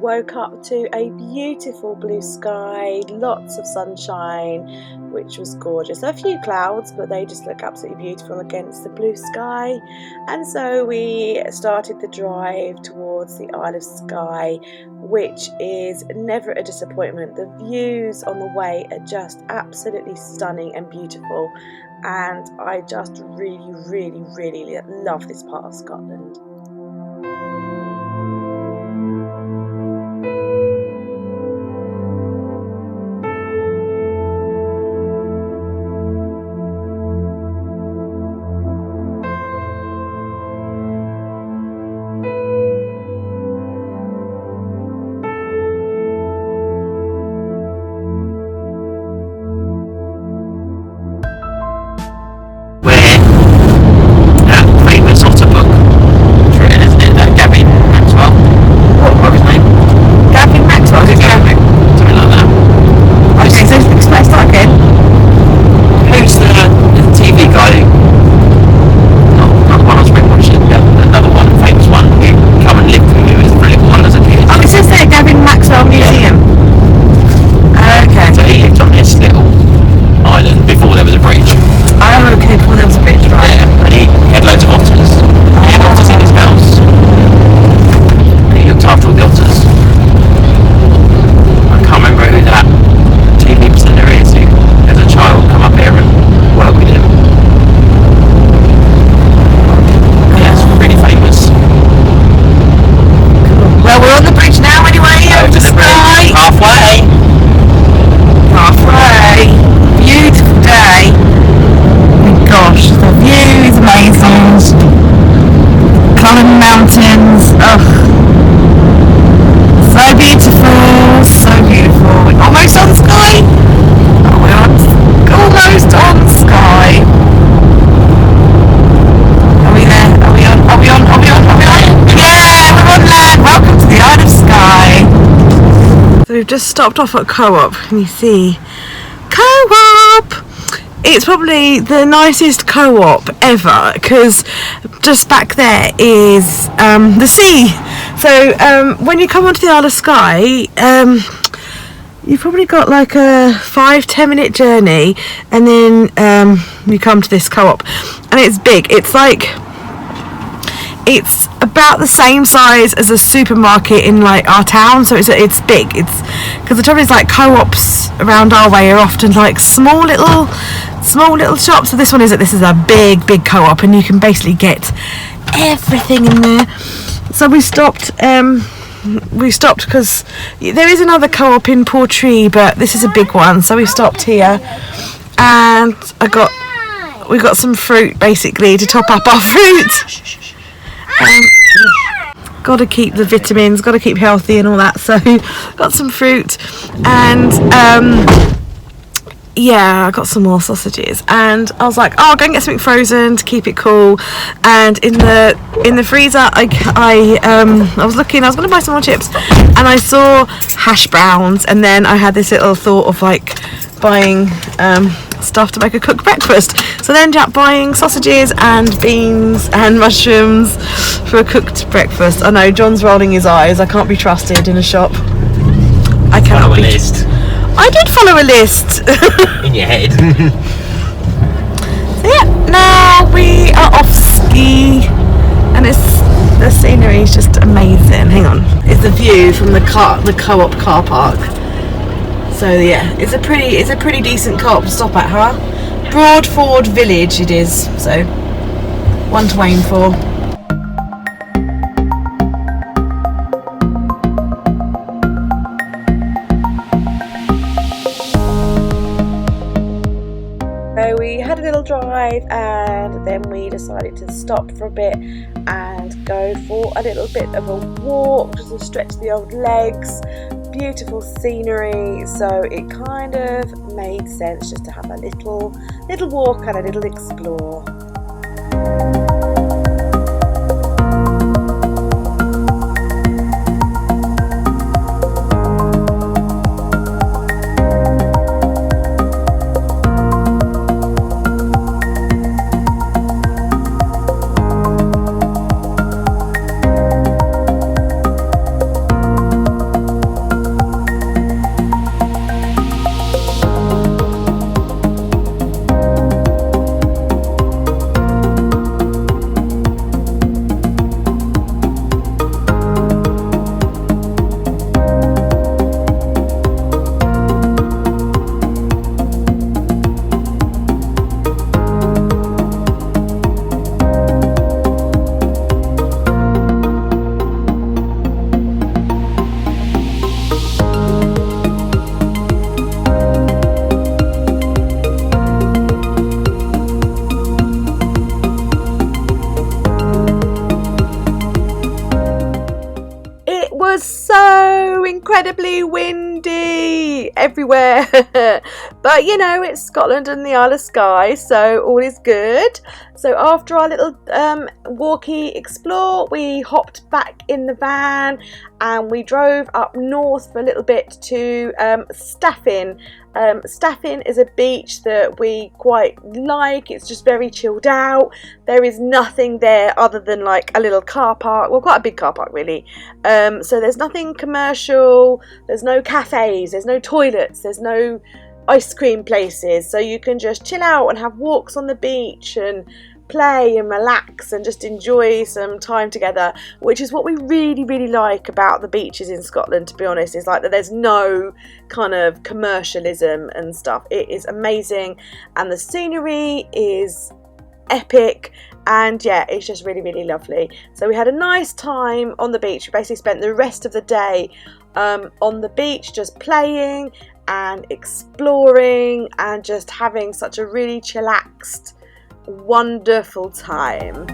woke up to a beautiful blue sky, lots of sunshine, which was gorgeous. A few clouds, but they just look absolutely beautiful against the blue sky. And so we started the drive towards the Isle of Skye, which is never a disappointment. The views on the way are just absolutely stunning and beautiful, and I just really love this part of Scotland. We've just stopped off at Co-op. Can you see? Co-op! It's probably the nicest co-op ever, because just back there is the sea. So when you come onto the Isle of Skye, you've probably got like a 5-10 minute journey, and then you come to this co-op, and it's big. It's about the same size as a supermarket in like our town, so it's big. It's because the trouble is, like, co-ops around our way are often like small little shops. So this is a big co-op, and you can basically get everything in there. So we stopped because there is another co-op in Portree, but this is a big one. So we stopped here, and we got some fruit basically to top up our fruit. Got to keep the vitamins, got to keep healthy and all that, so got some fruit, and I got some more sausages, and I was like, oh, I'll go and get something frozen to keep it cool. And in the freezer, I was looking, I was going to buy some more chips, and I saw hash browns, and then I had this little thought of like buying stuff to make a cooked breakfast. So I ended up buying sausages and beans and mushrooms for a cooked breakfast. I know John's rolling his eyes. I can't be trusted in a shop. I cannot follow a list. I did follow a list. In your head. So yeah, now we are off ski, and the scenery is just amazing. Hang on, it's the view from the co-op car park. So yeah, it's a pretty decent co-op to stop at, huh? Broadford Village it is, so one to aim for. So we had a little drive, and then we decided to stop for a bit and go for a little bit of a walk, just to stretch the old legs. Beautiful scenery, so it kind of made sense just to have a little walk and a little explore. incredibly windy everywhere. But you know, it's Scotland and the Isle of Skye, so all is good. So after our little walkie explore, we hopped back in the van and we drove up north for a little bit to Staffin. Staffin is a beach that we quite like. It's just very chilled out. There is nothing there other than like a little car park, well, quite a big car park really. So there's nothing commercial, there's no cafes, there's no toilets, there's no ice cream places, so you can just chill out and have walks on the beach and play and relax and just enjoy some time together, which is what we really like about the beaches in Scotland, to be honest. Is like that there's no kind of commercialism and stuff. It is amazing and the scenery is epic, and yeah, it's just really lovely. So we had a nice time on the beach. We basically spent the rest of the day on the beach just playing and exploring and just having such a really chillaxed, wonderful time.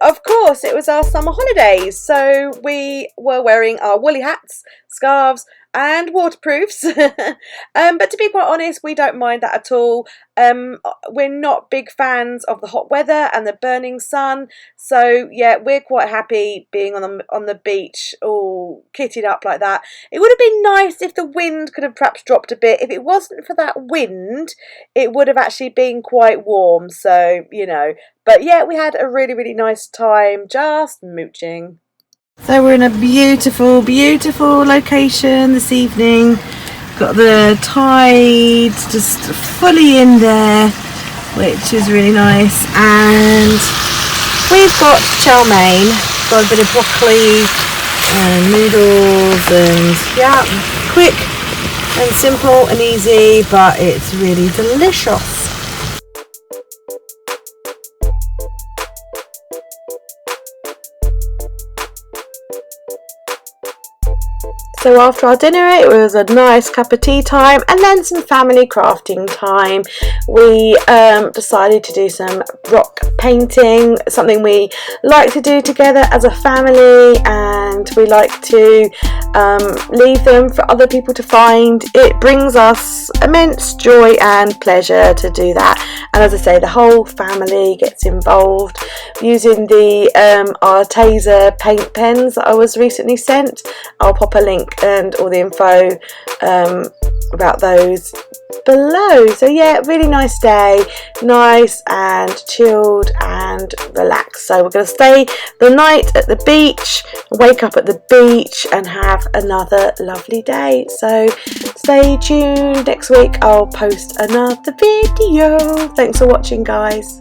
Of course, it was our summer holidays, so we were wearing our woolly hats, scarves and waterproofs. But to be quite honest, we don't mind that at all. We're not big fans of the hot weather and the burning sun, so yeah, we're quite happy being on the beach all kitted up like that. It would have been nice if the wind could have perhaps dropped a bit. If it wasn't for that wind, it would have actually been quite warm, so you know. But yeah, we had a really nice time just mooching. So we're in a beautiful location this evening. Got the tides just fully in there, which is really nice. And we've got chow mein, got a bit of broccoli and noodles, and yeah, quick and simple and easy, but it's really delicious. So after our dinner, it was a nice cup of tea time and then some family crafting time. We decided to do some rock painting, something we like to do together as a family, and we like to leave them for other people to find. It brings us immense joy and pleasure to do that, and as I say, the whole family gets involved using the Arteza paint pens that I was recently sent. I'll pop a link and all the info about those below. So yeah, really nice day, nice and chilled and relaxed. So we're going to stay the night at the beach, wake up at the beach and have another lovely day. So stay tuned, next week I'll post another video. Thanks for watching, guys.